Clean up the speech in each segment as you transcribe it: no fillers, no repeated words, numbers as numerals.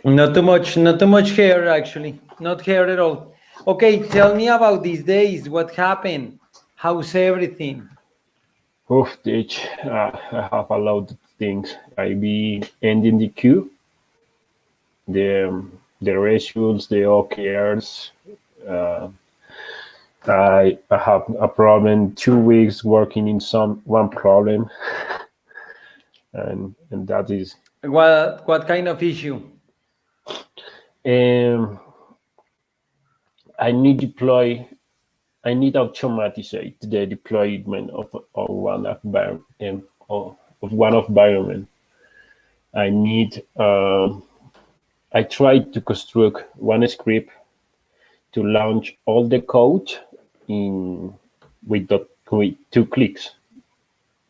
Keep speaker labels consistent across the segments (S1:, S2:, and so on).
S1: Not too much hair actually. Not hair at all. Okay, tell me about these days. What happened? How's everything?
S2: Oof, ditch. I have a lot of things. I be ending the queue, the results, the OKRs. Uh, I have a problem. 2 weeks working in some one problem, and that is.
S1: What kind of issue?
S2: Um, I need deploy. I need automatize the deployment of one environment. I need. I tried to construct one script to launch all the code in with 2 clicks.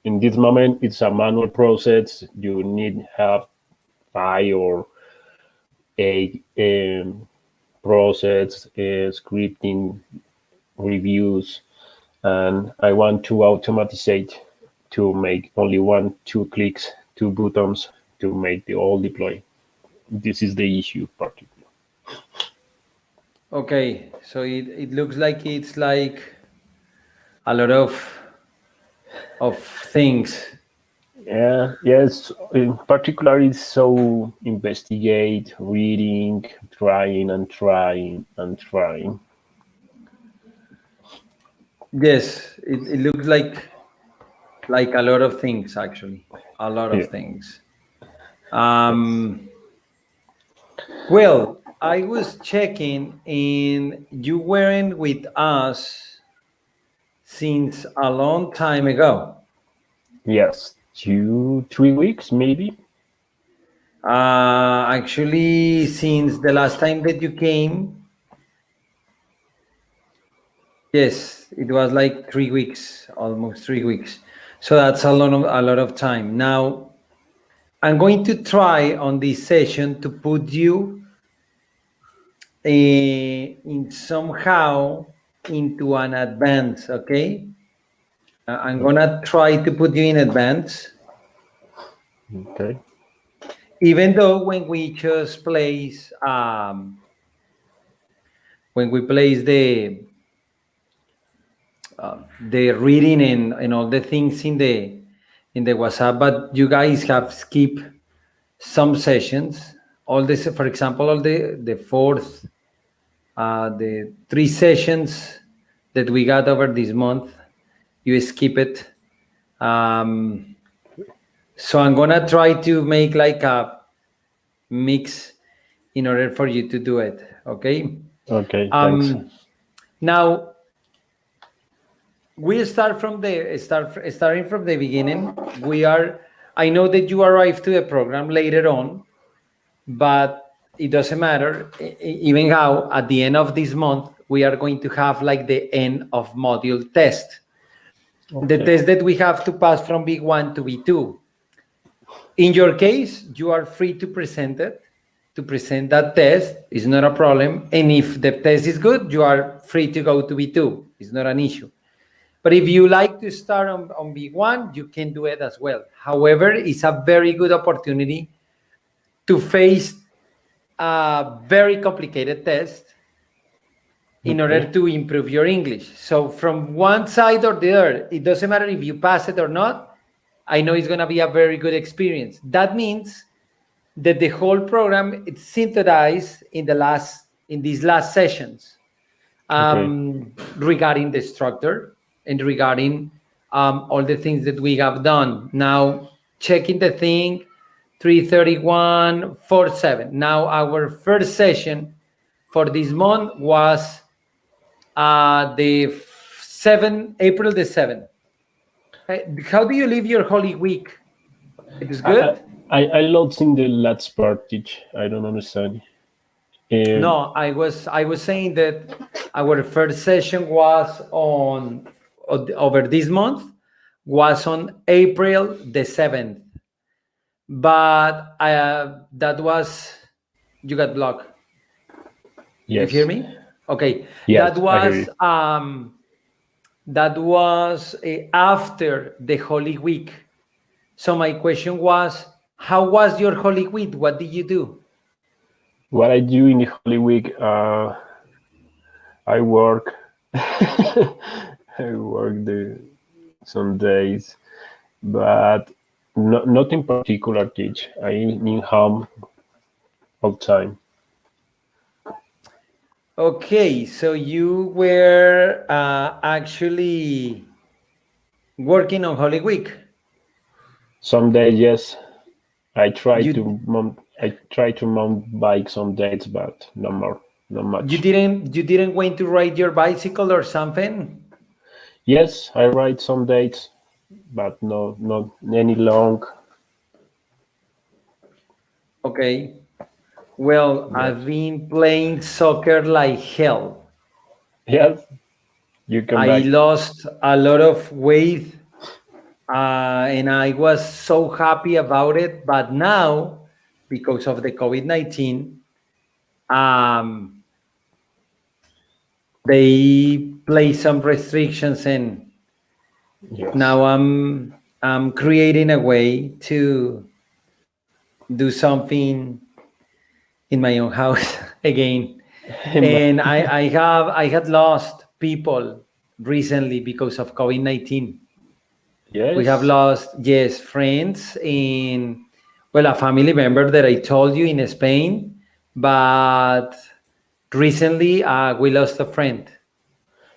S2: In this moment, it's a manual process. You need have 5 or 8 process scripting reviews, and I want to automatize to make only 2 clicks, 2 buttons to make the all deploy. This is the issue particularly.
S1: Okay, so it looks like it's like a lot of things.
S2: Yeah, yes. In particular, it's so investigate, reading, trying and trying and trying.
S1: Yes, it looks like a lot of things actually. A lot of
S2: Yeah.
S1: things.
S2: Yes.
S1: Um, well, I was checking and you weren't with us since a long time ago.
S2: Yes. 2, 3 weeks maybe.
S1: Actually, since the last time that you came, yes, it was like 3 weeks, almost 3 weeks. So that's a lot of time. Now, I'm going to try on this session to put you in somehow into an advance, okay? I'm gonna try to put you in advance,
S2: Okay.
S1: even though when we place the reading and all the things in the WhatsApp, but you guys have skipped some sessions. All this, for example, all the fourth, the 3 sessions that we got over this month, you skip it. So I'm gonna try to make like a mix in order for you to do it. Okay.
S2: Okay. Thanks.
S1: Um, Now we starting from the beginning. We are. I know that you arrived to the program later on, but it doesn't matter. Even how at the end of this month we are going to have like the end of module test, the
S2: Okay.
S1: test that we have to pass from B1 to B2. In your case, you are free to present it. To present that test is not a problem. And if the test is good, you are free to go to B2. It's not an issue. But if you like to start on B1, you can do it as well. However, it's a very good opportunity to face a very complicated test in order
S2: Okay.
S1: to improve your English. So from one side or the other, it doesn't matter if you pass it or not. I know it's going to be a very good experience. That means that the whole program is synthesized in these last sessions,
S2: Okay.
S1: regarding the structure and regarding all the things that we have done. Now, checking the thing, 33147. Now, our first session for this month was the 7th, April the 7th. How do you live your Holy Week? It is
S2: I I
S1: good?
S2: I lost in the last part. Ditch. I don't understand. Um,
S1: No, I was saying that our first session was over this month was on April the 7th, but that was you got blocked. Did you hear
S2: yes.
S1: me? Okay,
S2: Yes.
S1: that
S2: I hear
S1: was
S2: you.
S1: after the Holy Week. So my question was, how was your Holy Week? What did you do?
S2: What I do in the Holy Week, I work. I work some days, but not in particular teach. I in home all time.
S1: Okay, so you were actually working on Holy Week.
S2: Some days, yes,
S1: You
S2: I try to mount bike some days, but no more, not
S1: you
S2: much.
S1: didn't went to ride your bicycle or something?
S2: Yes, I ride some days, but no, not any long.
S1: Okay. Well,
S2: Yes,
S1: I've been playing soccer like hell.
S2: yes, you come
S1: I
S2: back.
S1: lost a lot of weight, and I was so happy about it. But now, because of the COVID-19, um, they place some restrictions, and
S2: Yes,
S1: now I'm creating a way to do something in my own house again. And I had lost people recently because of COVID-19. We have
S2: yes.
S1: lost, yes, friends in, well, a family member that I told you in Spain, but recently we lost a friend,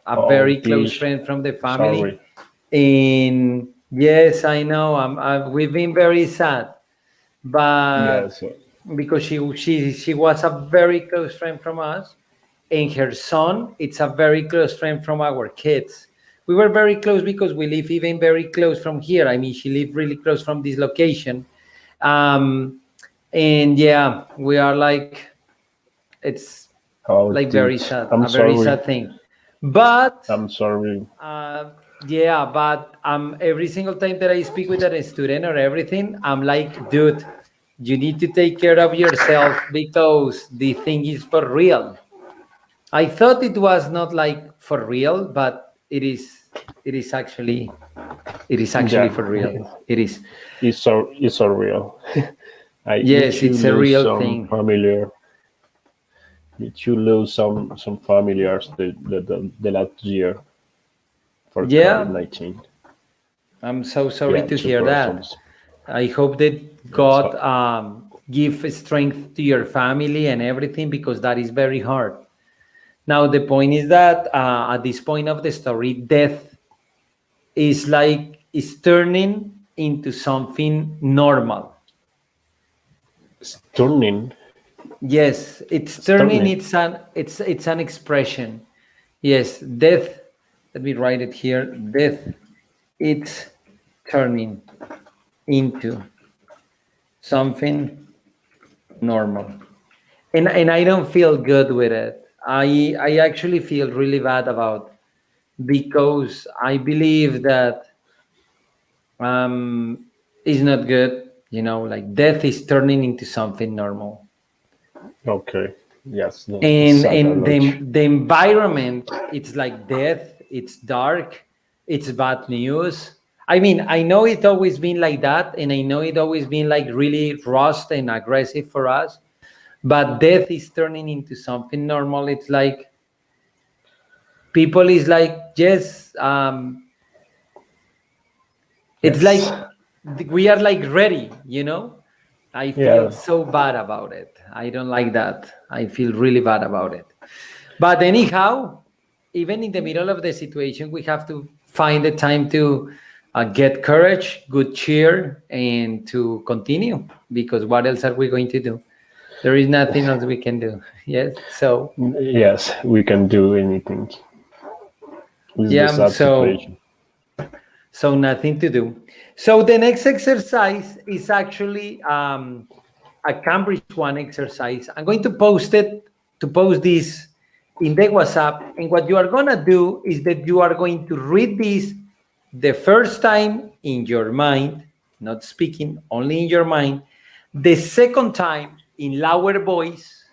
S1: a
S2: Oh,
S1: very close
S2: please,
S1: friend from the family.
S2: sorry.
S1: And yes, I know, we've been very sad, but
S2: Yes,
S1: because she was a very close friend from us, and her son, it's a very close friend from our kids. We were very close because we live even very close from here. I mean, she lived really close from this location. um and yeah, we are like, it's
S2: oh,
S1: like very
S2: teach.
S1: sad,
S2: I'm
S1: a very
S2: sorry.
S1: sad thing. But
S2: I'm sorry.
S1: yeah, but every single time that I speak with a student or everything, I'm like, dude, you need to take care of yourself because the thing is for real. I thought it was not like for real, but it is actually it is actually
S2: Yeah,
S1: for real. It is.
S2: it's so real. I need
S1: Yes,
S2: to
S1: it's a
S2: lose
S1: real
S2: some
S1: thing.
S2: familiar. Need to lose some familiars the last year for COVID
S1: Yeah,
S2: 19.
S1: I'm so sorry
S2: Yeah,
S1: to
S2: two
S1: hear that.
S2: persons.
S1: I hope that
S2: Yes,
S1: God give strength to your family and everything, because that is very hard. Now the point is that at this point of the story, death is turning into something normal.
S2: it's turning.
S1: Yes, it's
S2: It's
S1: turning.
S2: turning.
S1: It's an expression. Yes, death. Let me write it here. Death. It's turning into something normal, and I don't feel good with it. I actually feel really bad about, because I believe that is not good. You know, like death is turning into something normal.
S2: Okay. Yes, no, it's
S1: and
S2: sad a lot.
S1: the environment, it's like death, it's dark, it's bad news. I mean, I know it always been like that, and I know it always been like really rust and aggressive for us, but death is turning into something normal. It's like people is like, yes, it's
S2: Yes.
S1: like we are like ready, you know. I feel
S2: Yeah.
S1: so bad about it. I don't like that. I feel really bad about it. But anyhow, even in the middle of the situation, we have to find the time to get courage, good cheer, and to continue. Because what else are we going to do? There is nothing else we can do. Yes. So
S2: Yes, we can do anything. It's the
S1: yeah.
S2: sad situation.
S1: So nothing to do. So the next exercise is actually a Cambridge one exercise. I'm going to post this in the WhatsApp. And what you are going to do is that you are going to read this the first time in your mind, not speaking, only in your mind. The second time in louder voice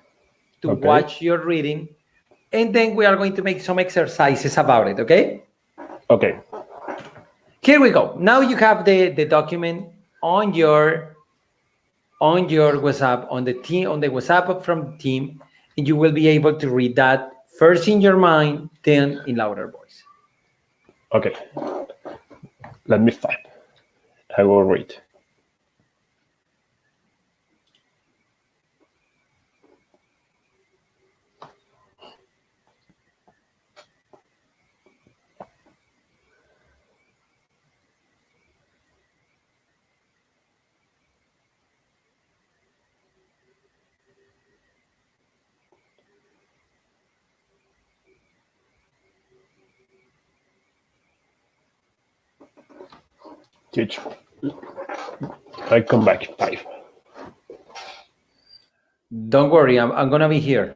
S1: to
S2: Okay.
S1: watch your reading. And then we are going to make some exercises about it. Okay.
S2: Okay.
S1: Here we go. Now you have the document on your on your WhatsApp, on the team, on the WhatsApp from the team, and you will be able to read that first in your mind, then in louder voice.
S2: Okay, let me find. I will read. Teach. I come back 5.
S1: Don't worry, I'm gonna be here.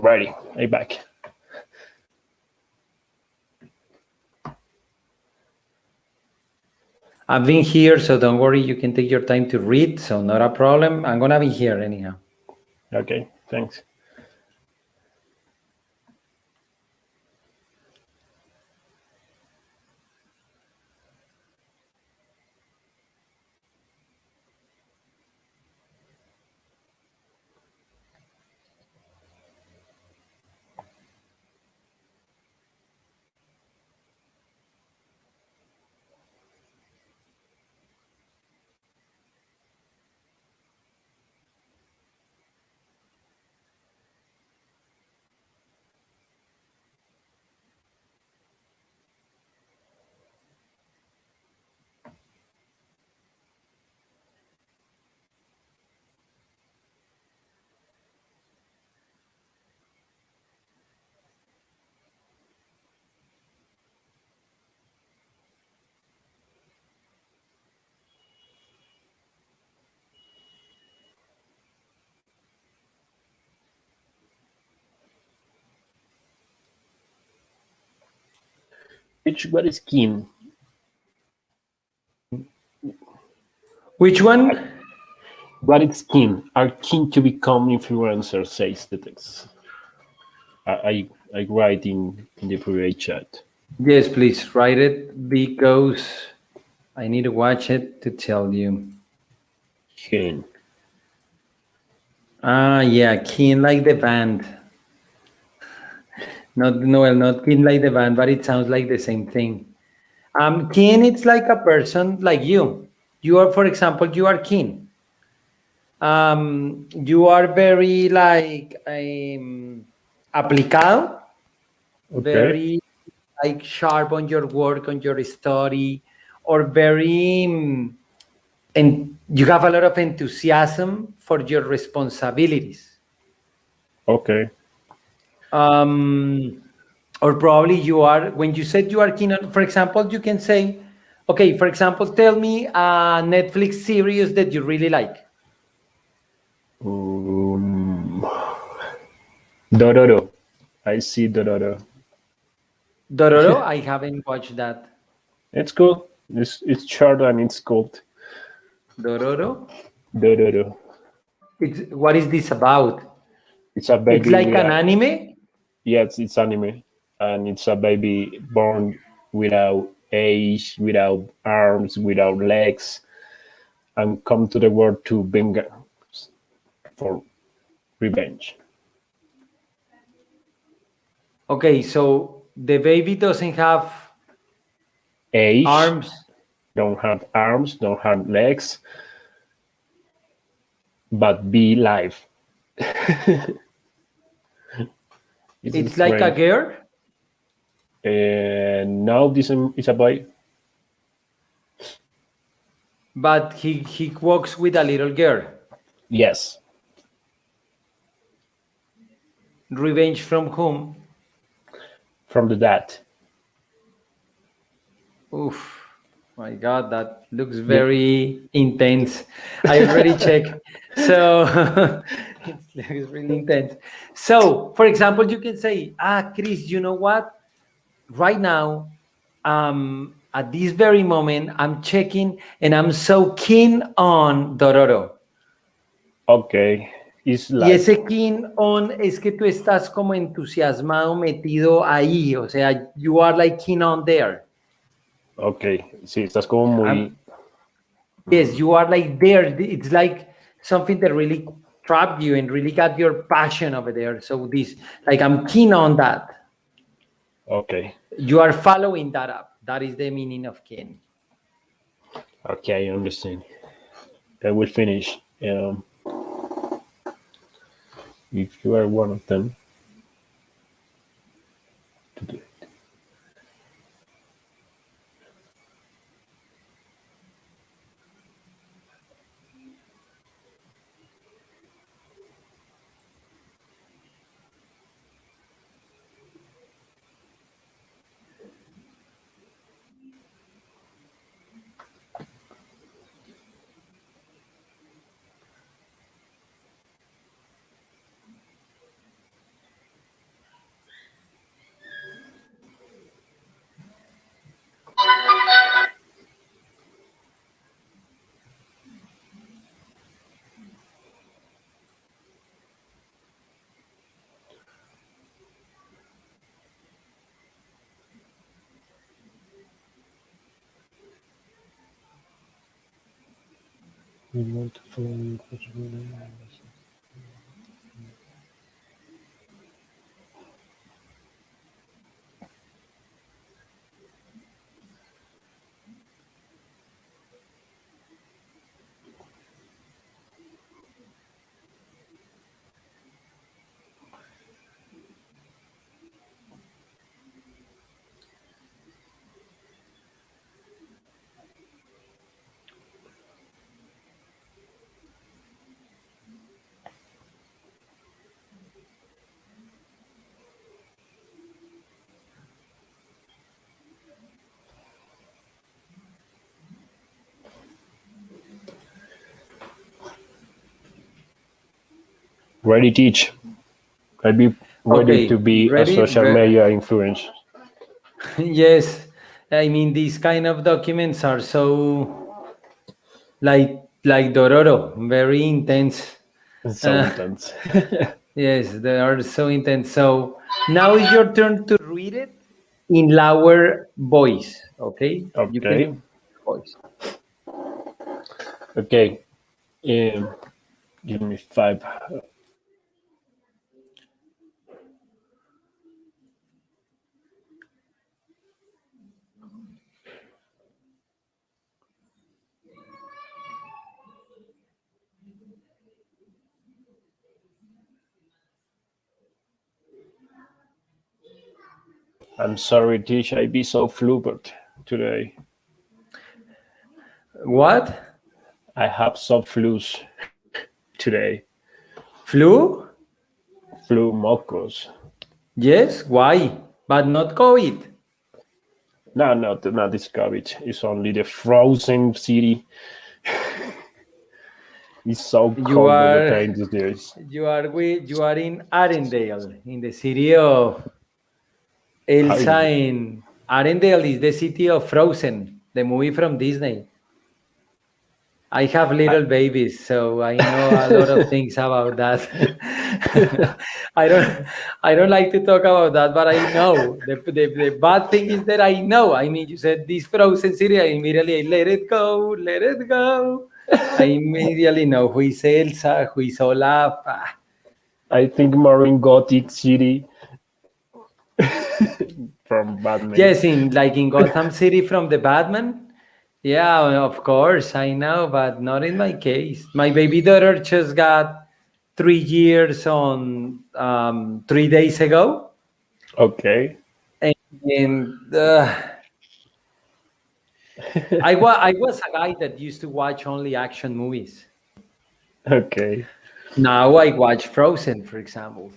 S2: Ready. I back.
S1: I've been here, so don't worry, you can take your time to read, so not a problem. I'm gonna be here anyhow.
S2: Okay, thanks. What is keen?
S1: Which one?
S2: What is keen? Are keen to become influencers, says the text. I write in the private chat.
S1: Yes, please write it because I need to watch it to tell you.
S2: Keen.
S1: Ah, yeah, Keen like the band. Not no, well, not Keen like the band, but it sounds like the same thing. Keen, it's like a person like you. You are, for example, you are Keen. You are very like aplicado,
S2: Okay.
S1: very like sharp on your work, on your study, or very and you have a lot of enthusiasm for your responsibilities.
S2: Okay.
S1: Um, or probably you are, when you said you are keen on, for example, you can say, okay, for example, tell me a Netflix series that you really like.
S2: Um, Dororo. I see Dororo.
S1: Dororo, I haven't watched that.
S2: It's cool. It's short and it's cold.
S1: Dororo,
S2: Dororo.
S1: it's, what is this about?
S2: It's a
S1: It's
S2: baby
S1: like an
S2: without.
S1: anime.
S2: Yes, it's anime, and it's a baby born without age, without arms, without legs, and come to the world to vengeance for revenge.
S1: Okay, so the baby doesn't have
S2: Age,
S1: arms.
S2: don't have arms, don't have legs, but be live. It's
S1: It's like a
S2: strange.
S1: girl,
S2: And now this is a boy.
S1: but he walks with a little girl.
S2: Yes,
S1: Revenge from whom?
S2: from the dad.
S1: Oof. My God, that looks
S2: You,
S1: very intense. I already checked. So it looks really intense. So, for example, you can say, Chris, you know what? Right now, at this very moment, I'm checking and I'm so keen on Dororo.
S2: okay, it's
S1: Y
S2: like,
S1: ese keen on es que tú estás como entusiasmado, metido ahí. O sea, you are like keen on there.
S2: okay, sí, estás como muy,
S1: Yes, you are like there. It's like something that really trapped you and really got your passion over there. So this, like, I'm keen on that.
S2: okay,
S1: You are following that up. That is the meaning of keen.
S2: okay, I understand. I will finish. If you are one of them, to do it. We want to follow ready teach. I'll be ready to
S1: Okay,
S2: be a
S1: ready?
S2: social media influencer.
S1: Yes. I mean, these kind of documents are so like Dororo, very intense.
S2: So
S1: Uh,
S2: intense.
S1: yes, they are so intense. So now is your turn to read it in lower voice. Okay, you can
S2: Okay.
S1: voice.
S2: Okay. Um, give me five. I'm sorry, Tish. I be so flubbed today.
S1: What?
S2: I have some flus today.
S1: Flu?
S2: Flu mocos.
S1: Yes. Why? But not COVID.
S2: No, not this garbage. It's only the frozen city. It's so
S1: You
S2: cold all the
S1: are
S2: time these days.
S1: you are in Arendelle, in the city of
S2: How is
S1: Elsa.
S2: it?
S1: In Arendelle is the city of Frozen, the movie from Disney. I have
S2: I,
S1: little babies, so I know a lot of things about that. I don't I don't like to talk about that, but I know. The bad thing is that I know. I mean, you said this frozen city, I immediately let it go, let it go. I immediately know who is Elsa, who is Olaf.
S2: I think more in Gothic City from Batman.
S1: Yes, in like in Gotham City from the Batman. Yeah, of course, I know, but not in my case. My baby daughter just got 3 years on 3 days ago,
S2: Okay.
S1: and I was a guy that used to watch only action movies.
S2: Okay.
S1: Now I watch Frozen, for example.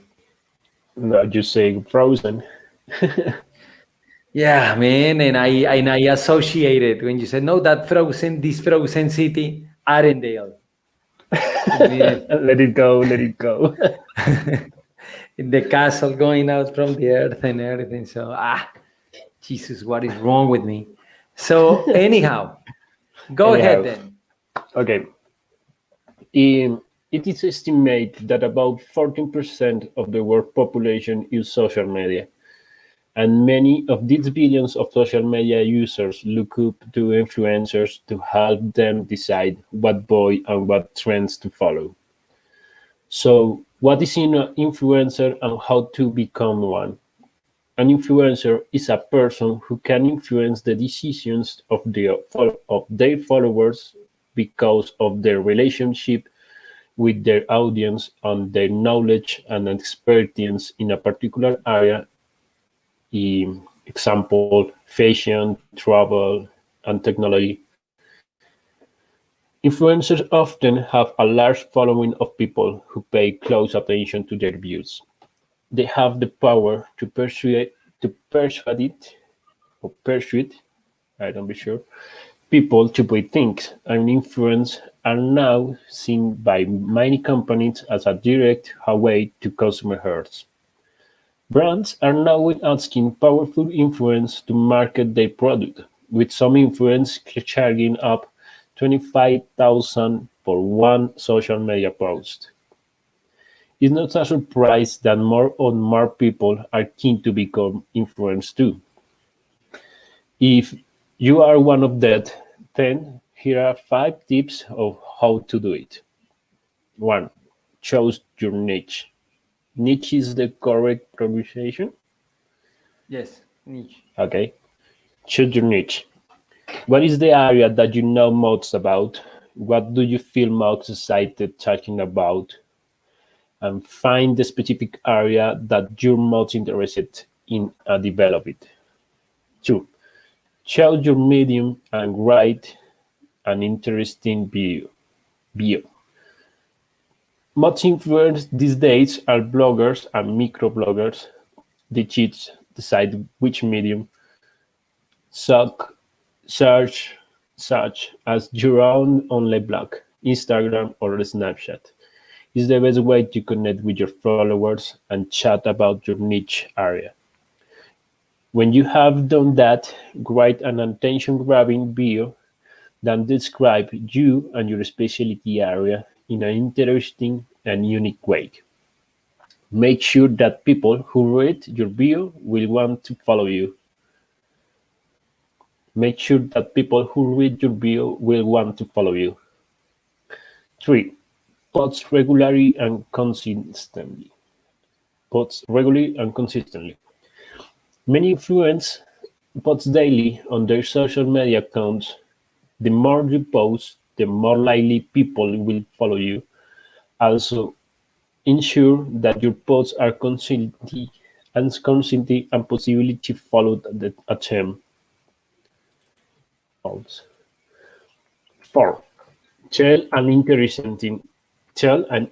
S2: No, you say Frozen.
S1: Yeah, man, and I associated when you said no, that this frozen city, Arendelle. Could be
S2: Let it go, let it go.
S1: the castle going out from the earth and everything. So Jesus, what is wrong with me? So anyhow, go ahead
S2: Anyhow,
S1: then.
S2: okay. It is estimated that about 14% of the world population use social media, and many of these billions of social media users look up to influencers to help them decide what boy and what trends to follow. So, what is an influencer and how to become one? An influencer is a person who can influence the decisions of their followers because of their relationship with their audience and their knowledge and expertise in a particular area, example, fashion, travel, and technology. Influencers often have a large following of people who pay close attention to their views. They have the power to persuade, I don't be sure, people to buy things, and influence are now seen by many companies as a direct way to consumer hearts. Brands are now asking powerful influence to market their product, with some influence charging up 25,000 for one social media post. It's not a surprise that more and more people are keen to become influencers too. If you are one of that, then here are 5 tips of how to do it. 1. Choose your niche. Niche is the correct pronunciation?
S1: Yes, niche.
S2: Okay. Choose your niche. What is the area that you know most about? What do you feel most excited talking about? And find the specific area that you're most interested in and develop it. 2. Choose your medium and write an interesting bio. Most influencers these days are bloggers and microbloggers. They each decide which medium, such, search, such as your own online blog, Instagram, or Snapchat, is the best way to connect with your followers and chat about your niche area. When you have done that, write an attention-grabbing bio that describes you and your specialty area in an interesting and unique way. Make sure that people who read your bio will want to follow you. Make sure that people who read your bio will want to follow you. 3. Post regularly and consistently. Post regularly and consistently. Many influence post daily on their social media accounts. The more you post, the more likely people will follow you. Also, ensure that your posts are consistent and possibly followed at them. Also. 4. Tell an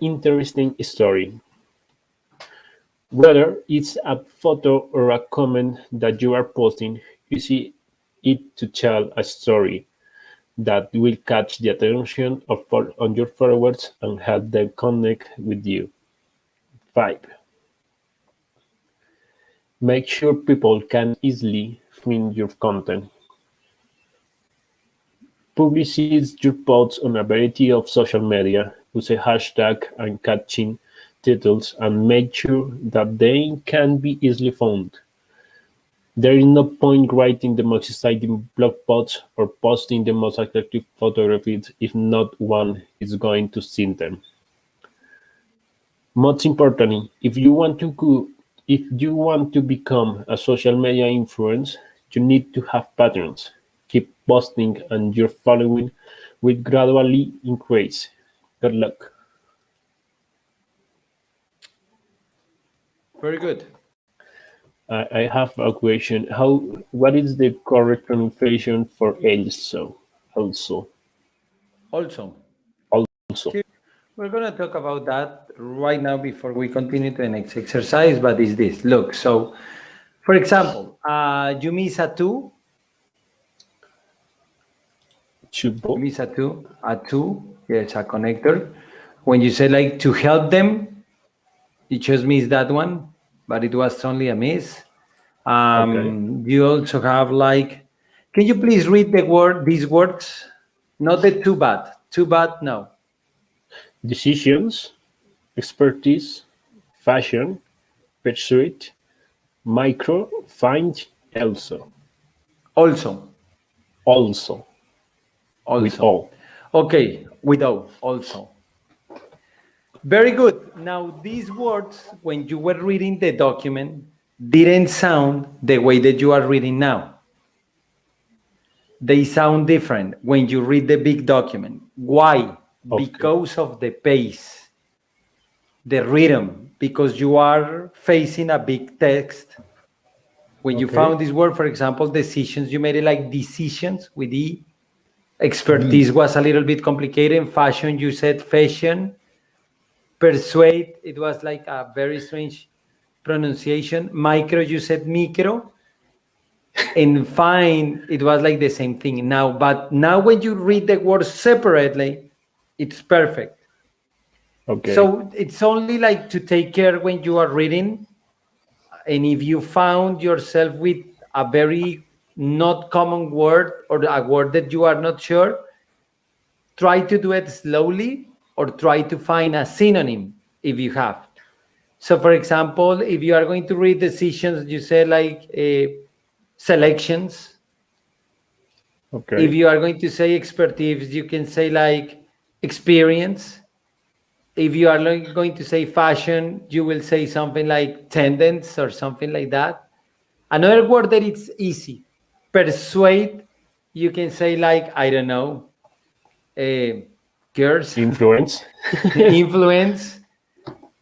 S2: interesting story. Whether it's a photo or a comment that you are posting, use it to tell a story that will catch the attention on your followers and help them connect with you. 5. Make sure people can easily find your content. Publicize your posts on a variety of social media, use a hashtag and catchy titles, and make sure that they can be easily found. There is no point writing the most exciting blog posts or posting the most attractive photographies if not one is going to see them. Most importantly, if you want to become a social media influencer, you need to have patterns. Keep posting and your following will gradually increase. Good luck.
S1: Very good.
S2: I have a question. What is the correct pronunciation for also? Also.
S1: Also,
S2: Also.
S1: we're going to talk about that right now before we continue to the next exercise, but is this. Look, so for example, You miss a two. You
S2: Chubo.
S1: miss a two. A two. Yes, a connector. When you say like to help them, you just missed that one, but it was only a miss.
S2: Okay.
S1: You also have like, can you please read the word, these words? Not the too bad. Too bad, no.
S2: Decisions, expertise, fashion, pursuit, micro, find, also.
S1: Also,
S2: Also, with
S1: also.
S2: all.
S1: Okay, without, also. Very good. Now, these words, when you were reading the document, didn't sound the way that you are reading now. They sound different when you read the big document. Why?
S2: Okay.
S1: Because of the pace, the rhythm, because you are facing a big text. When you
S2: Okay.
S1: found this word, for example, decisions, you made it like decisions with E.
S2: D.
S1: Expertise was a little bit complicated. Fashion, you said fashion. Persuade, it was like a very strange pronunciation. Micro, you said micro. And fine, it was like the same thing now. But now when you read the words separately, it's perfect.
S2: Okay.
S1: So it's only like to take care when you are reading. And if you found yourself with a very not common word or a word that you are not sure, try to do it slowly or try to find a synonym if you have. So, for example, if you are going to read decisions, you say like selections. If
S2: Okay.
S1: you are going to say expertise, you can say like experience. If you are going to say fashion, you will say something like tendance or something like that. Another word that it's easy, persuade, you can say like, I don't know, uh, girls,
S2: Influence.
S1: influence,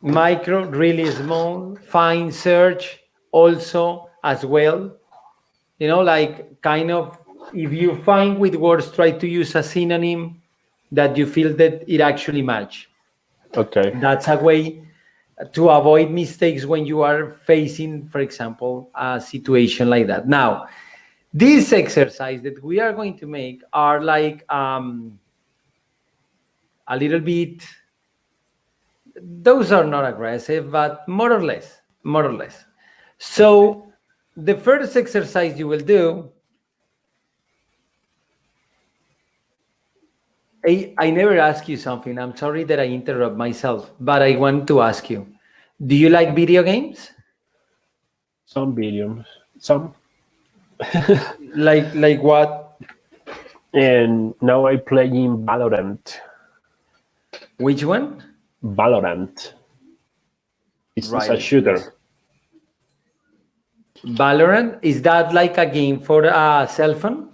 S1: micro, really small, fine search, also as well. Like kind of, if you find with words, try to use a synonym that you feel that it actually match.
S2: Okay.
S1: That's a way to avoid mistakes when you are facing, for example, a situation like that. Now, this exercise that we are going to make are like a little bit, those are not aggressive, but more or less. So the first exercise you will do, I never ask you something. I'm sorry that I interrupt myself, but I want to ask you, do you like video games?
S2: Some videos. Some.
S1: Like what?
S2: And now I play in Valorant.
S1: Which one?
S2: Valorant. It's a
S1: Right, yes.
S2: shooter.
S1: Valorant, is that like a game for a cell phone?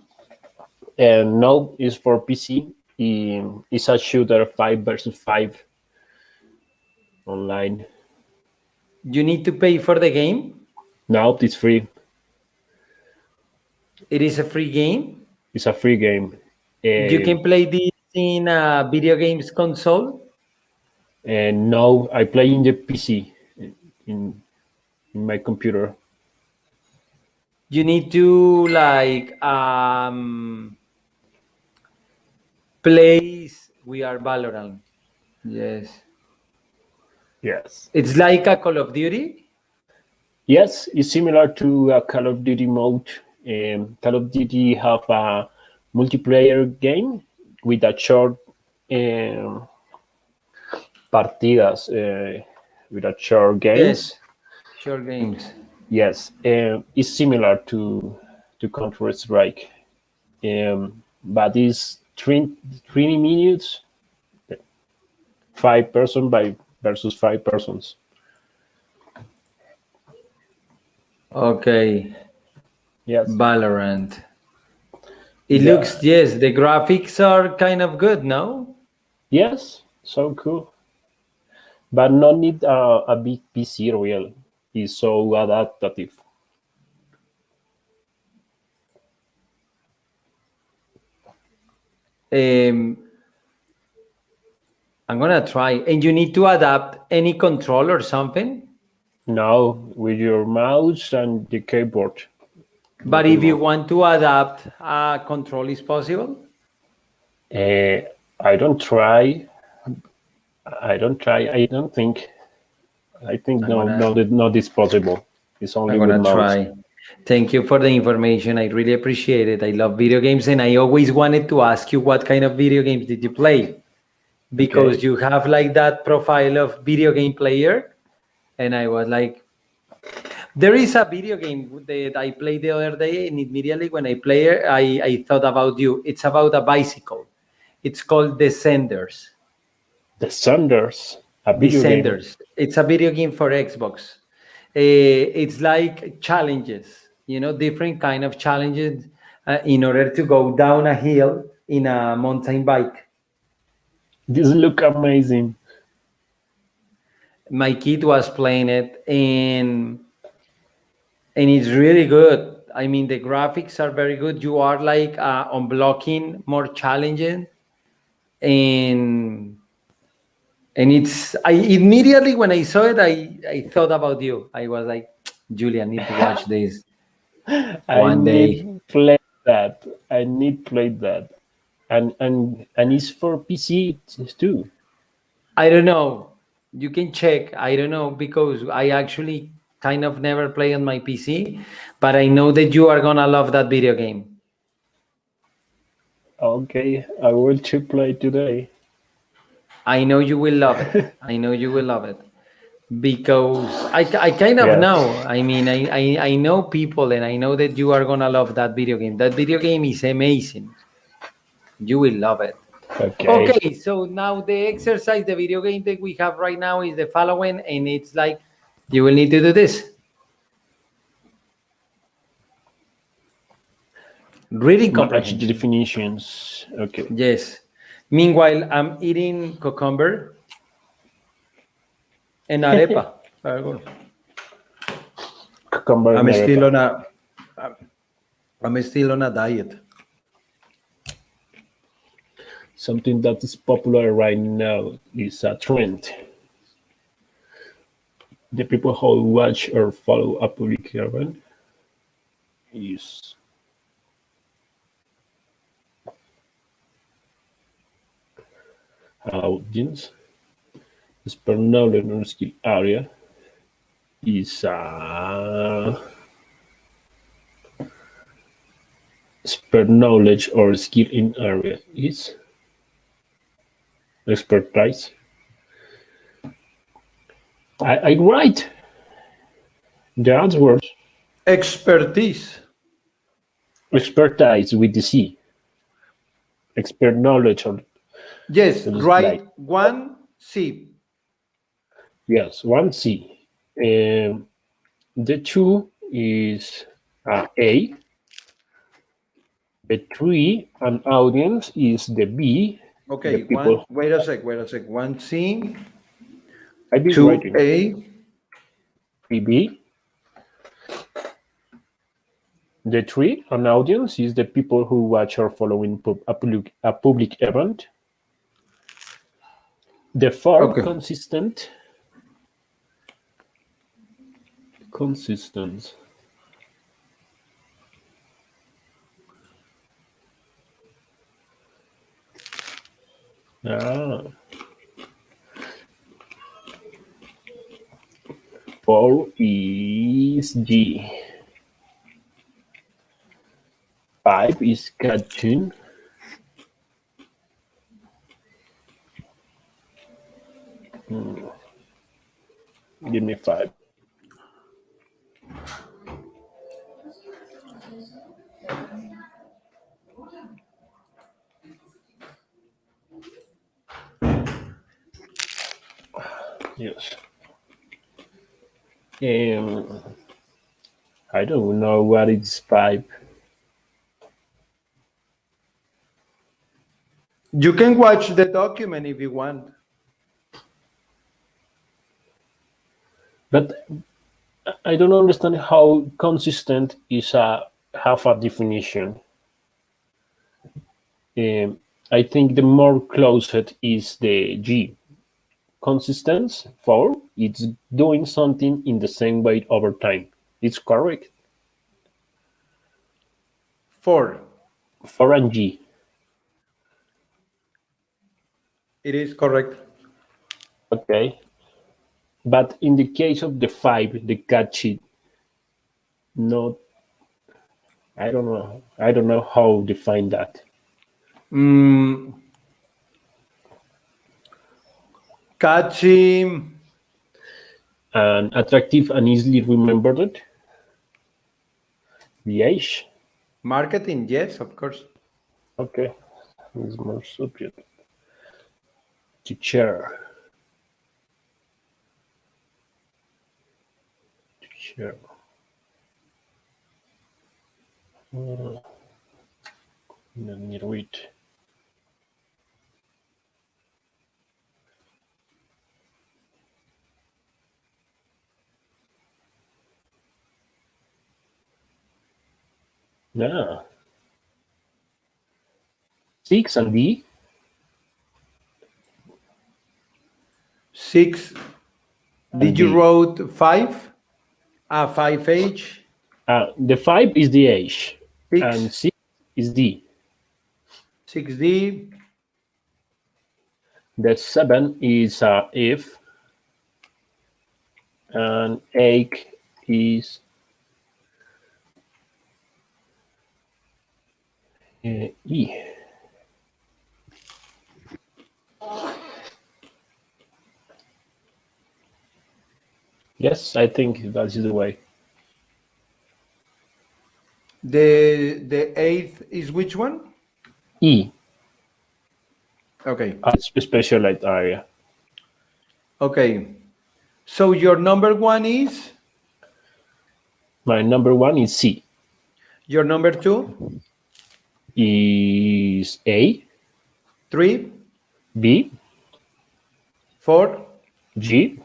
S2: And now it's for PC. It's a shooter 5 versus 5 online.
S1: You need to pay for the game.
S2: Now it's free.
S1: It is a free game.
S2: It's a free game.
S1: You can play this in a video games console.
S2: And now I play in the PC in, in my computer.
S1: You need to like place. We are Valorant. Yes.
S2: Yes.
S1: It's like a Call of Duty.
S2: Yes, it's similar to a Call of Duty mode. Call of Duty have a multiplayer game with a short um, partidas, with a short games.
S1: Yes. Short games.
S2: Yes, it's similar to Counter Strike, but it's 20 minutes, 5 person by versus 5 persons.
S1: Okay.
S2: Yes,
S1: Valorant. It
S2: yeah,
S1: looks, yes, the graphics are kind of good, no?
S2: yes, so cool. But not need a big PC real. Is so adaptive.
S1: Um, I'm gonna try. And you need to adapt any control or something.
S2: Now with your mouse and the keyboard.
S1: But
S2: nothing
S1: if you
S2: more.
S1: want to adapt a control, is possible.
S2: Uh, I don't try. I don't try. I don't think. I think
S1: I'm
S2: no,
S1: gonna
S2: not this possible. It's
S1: I'm
S2: only with
S1: gonna
S2: mouse.
S1: try. Thank you for the information. I really appreciate it. I love video games, and I always wanted to ask you what kind of video games did you play? Because
S2: Okay.
S1: you have like that profile of video game player, and I was like, there is a video game that I played the other day, and immediately when I play it, I thought about you. It's about a bicycle. It's called Descenders.
S2: The Sanders, a video game.
S1: Descenders. It's a video game for Xbox. It's like challenges, different kind of challenges in order to go down a hill in a mountain bike.
S2: This look amazing.
S1: My kid was playing it, and it's really good. I mean, the graphics are very good. You are like unblocking more challenging, and it's I immediately when I saw it, I thought about you. I was like, Julia, I need to watch this
S2: I
S1: one day.
S2: need play that. I need play that. And it's for PC too.
S1: I don't know. You can check. I don't know because I actually kind of never play on my PC, but I know that you are gonna love that video game.
S2: Okay, I will to play today.
S1: I know you will love it. I know you will love it because I kind of
S2: Yes.
S1: know. I mean, I know people, and I know that you are gonna love that video game. That video game is amazing. You will love it.
S2: Okay.
S1: Okay, so now the exercise, the video game that we have right now is the following, and it's like you will need to do this. Reading
S2: Match the
S1: comprehension.
S2: definitions. Okay.
S1: Yes. Meanwhile, I'm eating cucumber and arepa. Very good.
S2: Cucumber
S1: I'm
S2: and
S1: still
S2: arepa.
S1: on a I'm still on a diet.
S2: Something that is popular right now is a trend. The people who watch or follow a public event is audience. Spare knowledge or skill area is spare knowledge or skill in area is expertise. I write the answers.
S1: Expertise.
S2: Expertise with the C. Expert knowledge or
S1: Yes,
S2: like
S1: right. One C.
S2: yes, one C. The two is A. The three and audience is the B. The
S1: Okay, one.
S2: people
S1: Wait a sec. Wait a sec. One C.
S2: I be
S1: Two
S2: writing.
S1: A.
S2: 3B. The three an audience is the people who watch or following a public event. The four
S1: Okay.
S2: consistent. Ah, four is G. Five is cartoon. Give me five. Yes. Um, I don't know what is five,
S1: You can watch the document if you want.
S2: but I don't understand how consistent is a half a definition. Um, I think the more closed is the G. Consistence for it's doing something in the same way over time. It's correct.
S1: 4.
S2: 4 and G.
S1: It is correct.
S2: Okay. But in the case of the 5, the cat sheet, not, I don't know. I don't know how to define that.
S1: Catchy.
S2: And attractive and easily remembered. The age.
S1: Marketing, yes, of course.
S2: Okay. It's more subject. To share. To share. Let me read. Yeah. 6 and D.
S1: 6. Did
S2: And
S1: you
S2: D.
S1: wrote 5? 5H.
S2: The 5 is the age.
S1: 6.
S2: And 6 is D.
S1: 6D.
S2: The 7 is if. And 8 is E. Yes, I think that is the way.
S1: The 8th is which one?
S2: E.
S1: Okay.
S2: It's a specialized area.
S1: Okay. So your number 1 is?
S2: My number 1 is C.
S1: Your number 2?
S2: Is A.
S1: 3?
S2: B.
S1: 4?
S2: G.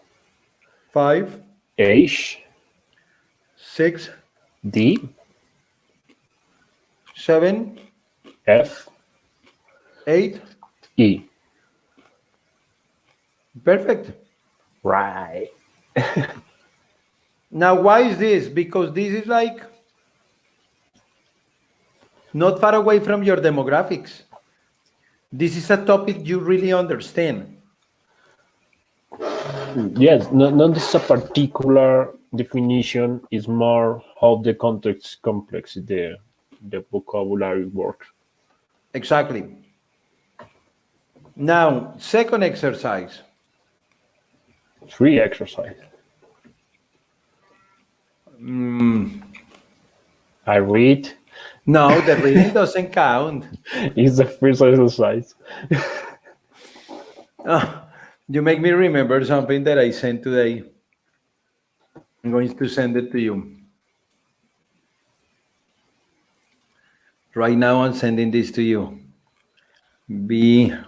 S1: 5?
S2: H.
S1: 6?
S2: D.
S1: 7?
S2: F.
S1: 8?
S2: E.
S1: Perfect.
S2: Right.
S1: Now, why is this? Because this is like not far away from your demographics. This is a topic you really understand.
S2: Yes, not this a particular definition. Is more how the context complex the vocabulary works.
S1: Exactly. Now, second exercise.
S2: 3 exercise. I read.
S1: No, the reading doesn't count.
S2: Is the first exercise.
S1: You make me remember something that I sent today. I'm going to send it to you. Right now, I'm sending this to you. B2.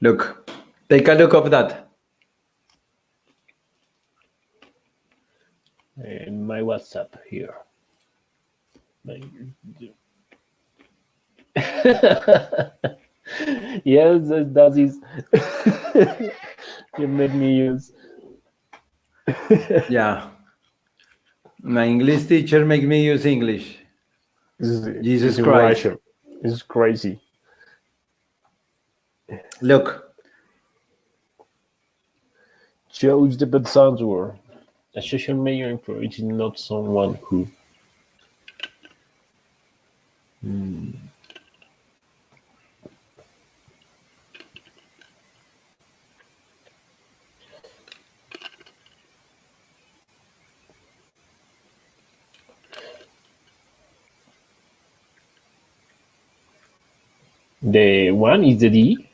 S1: Look, take a look of that.
S2: In my WhatsApp here. Yes, that is. You made me use.
S1: Yeah. My English teacher makes me use English. Jesus Christ.
S2: Russia. It's crazy.
S1: Look.
S2: Chose the best answer. A social media influencer is not someone who. The 1 is the D.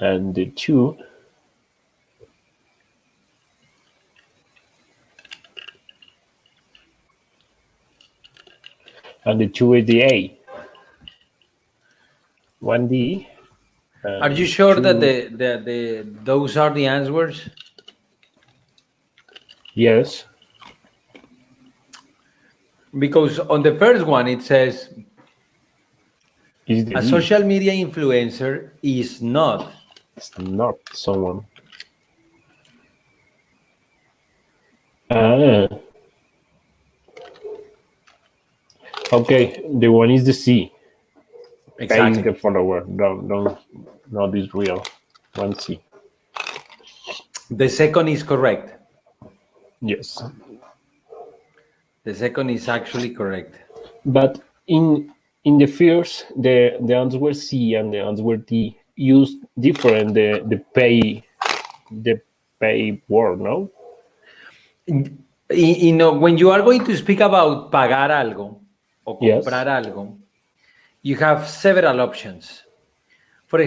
S2: And the 2 is the A. 1D.
S1: Are you sure that those are the answers?
S2: Yes.
S1: Because on the first one it says
S2: Is the
S1: a
S2: D.
S1: social media influencer is not.
S2: It's not someone. Ah, okay. The one is the C. Pay is the
S1: Exactly.
S2: follower. Don't. Not is real. One C.
S1: The second is correct.
S2: Yes,
S1: The second is actually correct.
S2: but in the first, the answer C and the answer D use different the pay word. No.
S1: You know, when you are going to speak about pagar algo o
S2: Yes.
S1: comprar algo, you have several options. For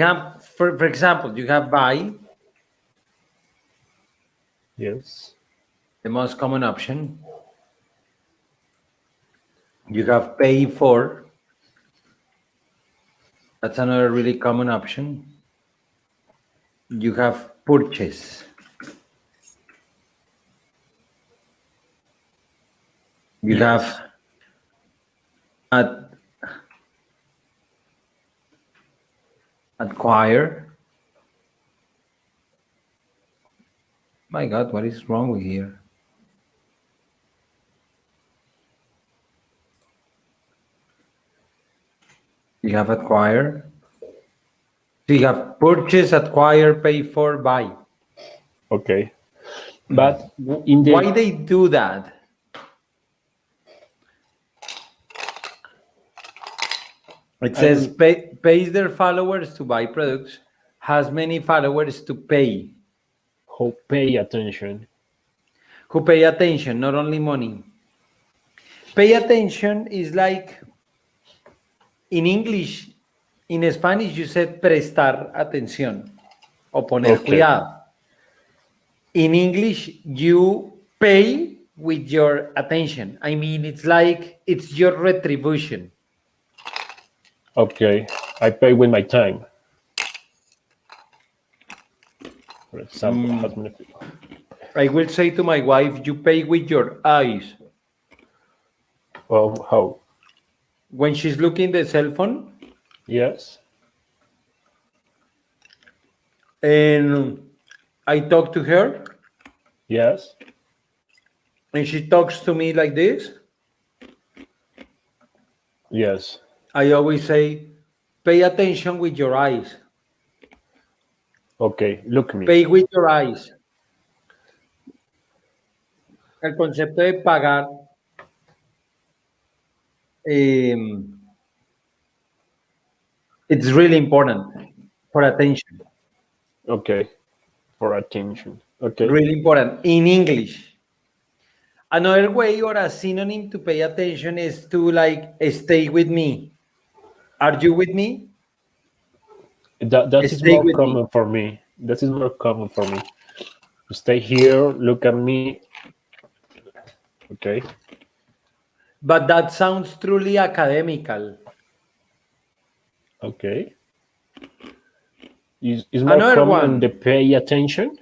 S1: example, you have buy,
S2: Yes.
S1: the most common option. You have pay for, that's another really common option. You have purchase. You
S2: Yes.
S1: have at, acquire. My God, what is wrong with here? You have acquire. So you have purchase, acquire, pay for, buy.
S2: Okay. But in
S1: Why
S2: the
S1: they do that? It says
S2: I'm
S1: pays their followers to buy products, has many followers to pay,
S2: who pay attention.
S1: who pay attention, not only money. Pay attention is like in English, in Spanish you said prestar atención o poner
S2: Okay.
S1: cuidado. In English, you pay with your attention. I mean, it's like it's your retribution.
S2: Okay. I pay with my time. For example, has many people.
S1: I will say to my wife, you pay with your eyes.
S2: Well, how?
S1: When she's looking the cell phone
S2: Yes.
S1: and I talk to her
S2: Yes.
S1: and she talks to me like this,
S2: Yes.
S1: I always say, pay attention with your eyes.
S2: Okay. Look me.
S1: Pay with your eyes. El concepto de pagar eh, it's really important for attention.
S2: Okay. For attention. Okay.
S1: Really important in English. Another way or a synonym to pay attention is to like stay with me. Are you with me?
S2: That is
S1: Stay
S2: more
S1: with me.
S2: common for me. That is more common for me. Stay here. Look at me. Okay.
S1: But that sounds truly academical.
S2: Okay. Is more
S1: Another
S2: common the
S1: one.
S2: pay attention.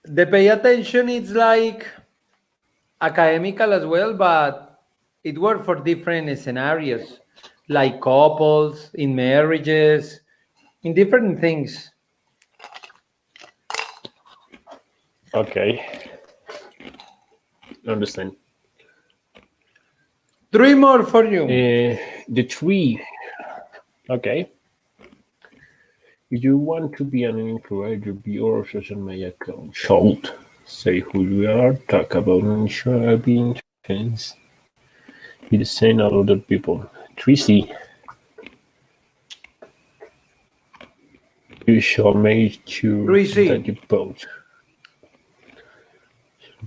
S1: The pay attention is like academical as well, but it works for different scenarios, like couples, in marriages, in different things.
S2: Okay. Understand.
S1: Three more for you.
S2: The tree. Okay. If you want to be an influencer, be your social media account. Shout. Say who you are. Talk about and share being intense. Be the same as other people. 3C. You shall make sure that
S1: 3C.
S2: you post.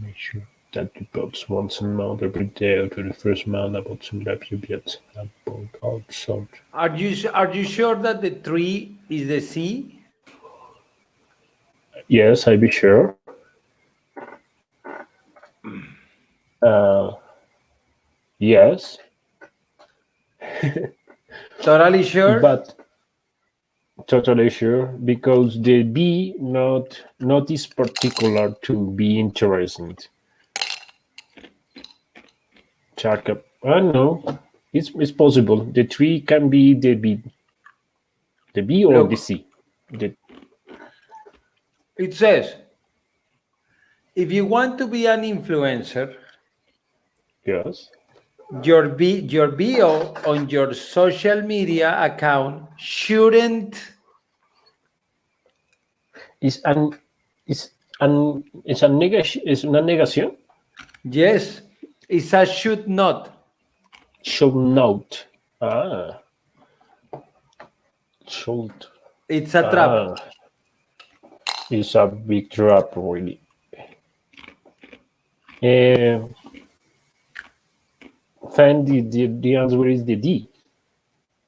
S2: Make sure that you post once a month every day or to the first month about some lives you get about outside.
S1: Are you sure that the three is the C?
S2: Yes, I be sure. Uh, yes,
S1: Totally sure?
S2: but totally sure because the B not is particular to be interested. Check up. I don't know. It's possible. The tree can be the B or the
S1: Look,
S2: C. The,
S1: It says, if you want to be an influencer,
S2: yes.
S1: your bio on your social media account shouldn't.
S2: Is an is a negation, is una negación.
S1: Yes, it's a should not.
S2: Should note. Ah, should.
S1: It's a trap.
S2: It's a big trap, really. Uh, Find the answer is the D.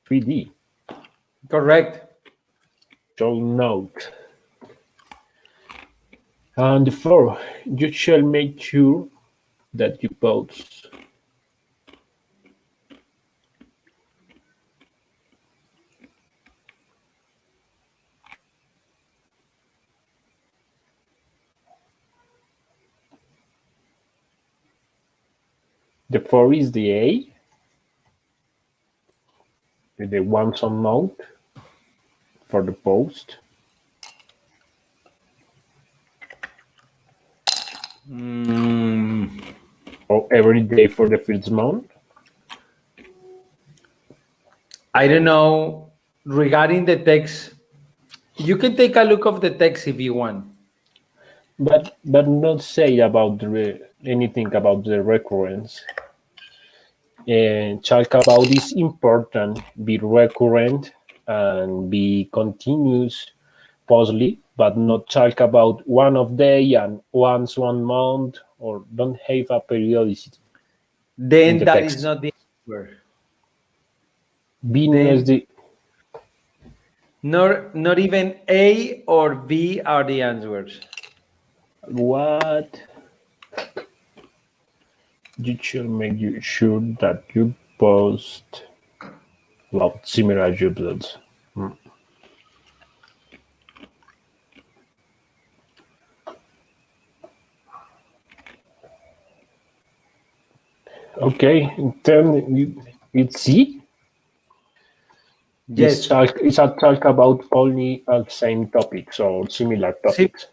S2: 3D.
S1: Correct.
S2: Shall note. And 4, you shall make sure that you post. The 4 is the A. The one's on note for the post. Or every day for the first month.
S1: I don't know. Regarding the text, you can take a look of the text if you want.
S2: But not say about anything about the recurrence. Talk about is important, be recurrent and be continuous, possibly, but not talk about one of day and once 1 month, or don't have a periodicity.
S1: Then
S2: the
S1: that
S2: text.
S1: is not the answer.
S2: B is the
S1: Not even A or B are the answers.
S2: what? You should make sure that you post similar uploads. Okay, then it's C.
S1: Yes.
S2: It's a talk about only same topics or similar topics.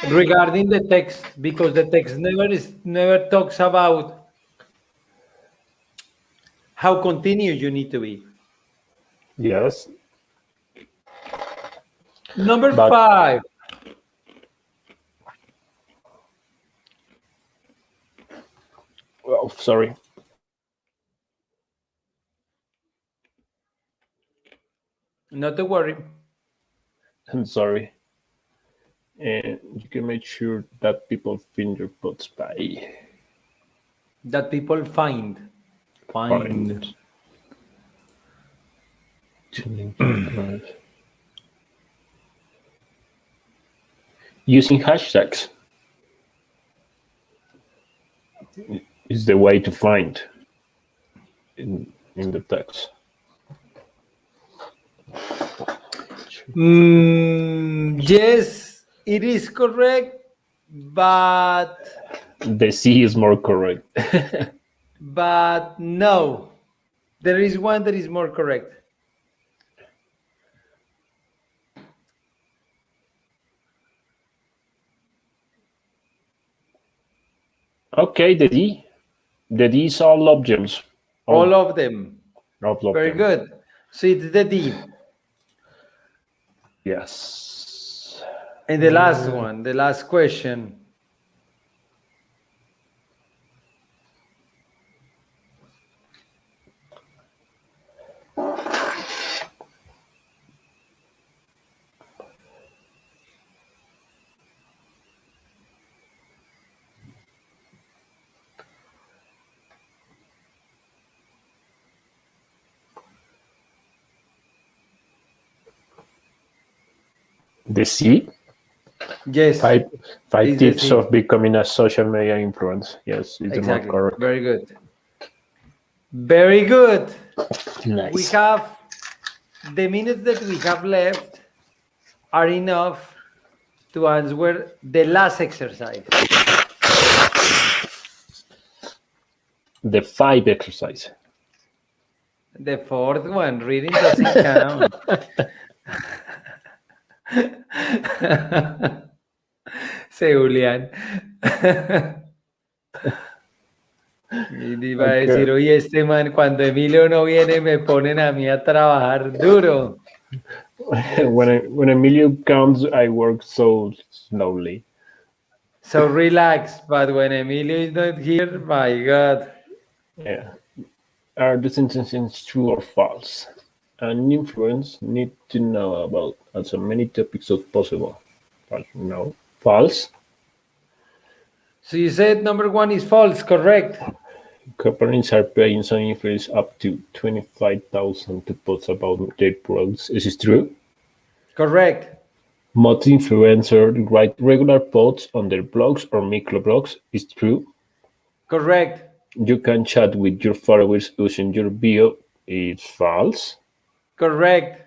S1: Regarding the text, because the text never talks about how continuous you need to be.
S2: Yes.
S1: Number 5.
S2: Well, sorry.
S1: Not to worry.
S2: I'm sorry. And you can make sure that people find your posts by
S1: That people find.
S2: Using hashtags is the way to find in the text.
S1: Yes, it is correct, but
S2: the C is more correct.
S1: but no, there is one that is more correct.
S2: Okay, the D. The D is all objects.
S1: All of them. Very
S2: them.
S1: good. So it's the D.
S2: Yes.
S1: And the last one, the last question.
S2: The C.
S1: Yes.
S2: Five tips of becoming a social media influencer. Yes, it's
S1: exactly.
S2: More correct.
S1: Very good. Very good.
S2: Nice.
S1: We have the minutes that we have left are enough to answer the last exercise.
S2: The 5 exercise.
S1: The fourth one, reading doesn't count. Se Julián. Y iba a
S2: Okay.
S1: decir, oye, este man, cuando Emilio no viene, me ponen a mí a trabajar duro. Let's see.
S2: When Emilio comes, I work so slowly.
S1: So relax, but when Emilio is not here, my God.
S2: Yeah. Are the sentences true or false? An influence need to know about as many topics as possible. False. No. False.
S1: So you said number one is false, correct?
S2: Companies are paying some influence up to 25,000 to post about their products. Is this true?
S1: Correct.
S2: Most influencers write regular posts on their blogs or microblogs. Is true?
S1: Correct.
S2: You can chat with your followers using your bio. Is false?
S1: Correct.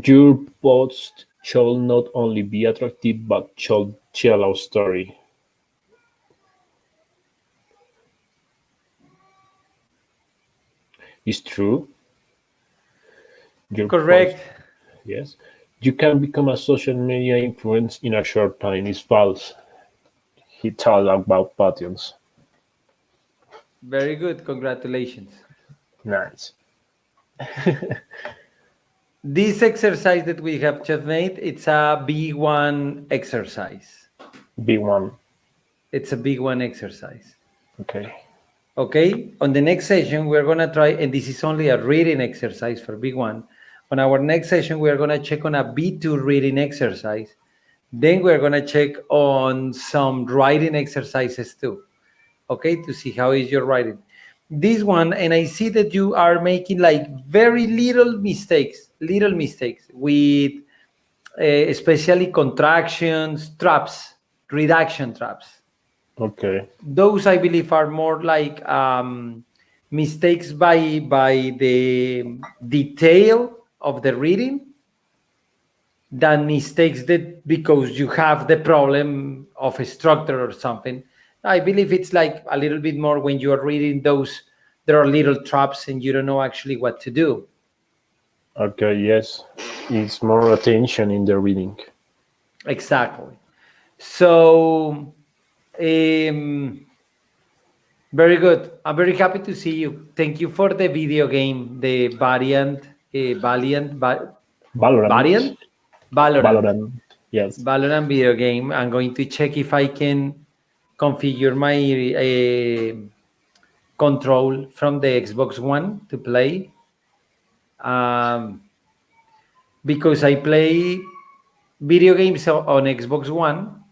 S2: Your post should not only be attractive but should tell a story. Is true? Your post,
S1: Correct.
S2: yes. You can become a social media influence in a short time. Is false. He told about patents.
S1: Very good. Congratulations.
S2: Nice.
S1: This exercise that we have just made, it's a B1 exercise.
S2: B1.
S1: It's a B1 exercise.
S2: Okay.
S1: Okay. On the next session, we're going to try, and this is only a reading exercise for B1. On our next session, we are going to check on a B2 reading exercise. Then we're going to check on some writing exercises too. Okay, to see how is your writing. This one, and I see that you are making like very little mistakes with especially contractions, traps, reduction traps.
S2: Okay.
S1: Those I believe are more like mistakes by the detail of the reading than mistakes that because you have the problem of a structure or something. I believe it's like a little bit more when you are reading those, there are little traps and you don't know actually what to do.
S2: Okay, yes. It's more attention in the reading.
S1: Exactly. So, um, very good. I'm very happy to see you. Thank you for the video game, the
S2: Valorant.
S1: variant, Valorant.
S2: Valorant. Yes.
S1: Valorant video game. I'm going to check if I can configure my control from the Xbox One to play. Um, because I play video games on Xbox One,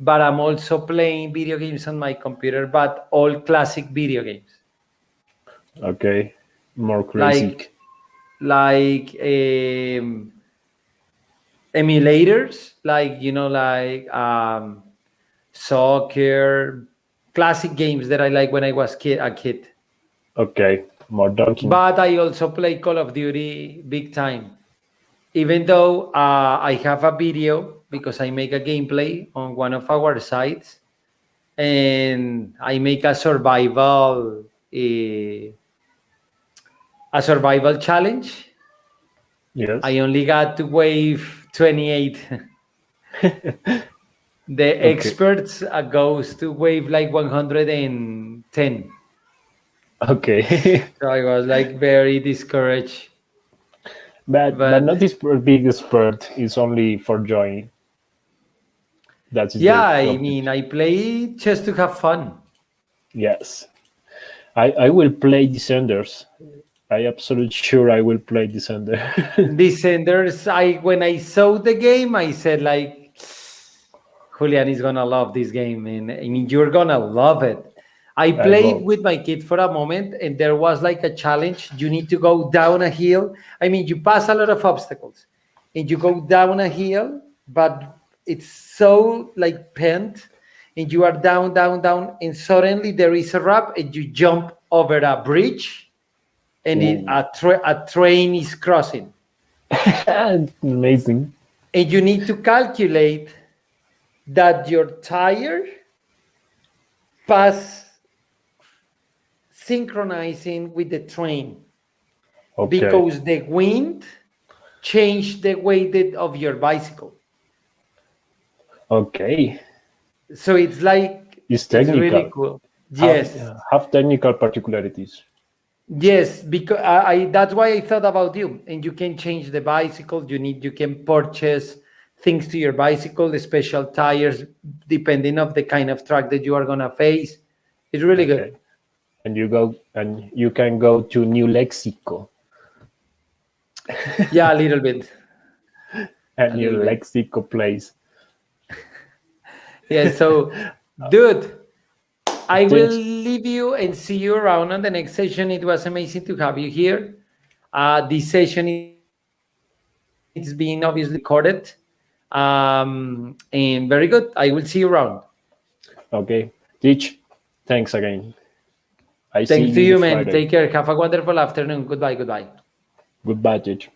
S1: but I'm also playing video games on my computer, but all classic video games.
S2: Okay. More
S1: Like
S2: classic.
S1: like emulators, like like soccer, classic games that I like when I was a kid.
S2: Okay. More dunking.
S1: But I also play Call of Duty big time. Even though I have a video because I make a gameplay on one of our sites and I make a survival challenge.
S2: Yes.
S1: I only got to wave 28. The
S2: Okay.
S1: experts goes to wave like 110.
S2: Okay.
S1: So I was like very discouraged.
S2: But
S1: But
S2: not this big spurt. It's only for joy. That is
S1: yeah,
S2: the
S1: I mean,
S2: object.
S1: I play just to have fun.
S2: Yes. I will play Descenders. I absolutely sure I will play Descender.
S1: Descenders, when I saw the game, I said like, Julian is gonna love this game, and I mean you're gonna love it. I
S2: I
S1: played
S2: will.
S1: with my kid for a moment, and there was like a challenge. You need to go down a hill. I mean, you pass a lot of obstacles, and you go down a hill, but it's so like pent, and you are down, down, down, and suddenly there is a ramp, and you jump over a bridge, and
S2: Ooh.
S1: a train is crossing,
S2: Amazing.
S1: and you need to calculate that your tire pass synchronizing with the train
S2: Okay.
S1: because the wind change the weight of your bicycle.
S2: Okay,
S1: So it's like,
S2: it's
S1: it's really
S2: technical.
S1: cool.
S2: Have
S1: Yes.
S2: have technical particularities.
S1: Yes, because I that's why I thought about you. And you can change the bicycle. You can purchase things to your bicycle, the special tires, depending of the kind of track that you are gonna face. It's really
S2: Okay,
S1: good.
S2: and you can go to New Lexico,
S1: Yeah, a little bit,
S2: a
S1: a
S2: New
S1: little bit.
S2: Lexico place.
S1: Yeah. So, dude, I will
S2: Thanks.
S1: leave you and see you around on the next session. It was amazing to have you here. This session is being obviously recorded. And very good. I will see you around.
S2: Okay, Teach. Thanks again. I see
S1: Thanks to
S2: you
S1: you, man.
S2: Friday.
S1: Take care. Have a wonderful afternoon. Goodbye. Goodbye.
S2: Goodbye, Teach.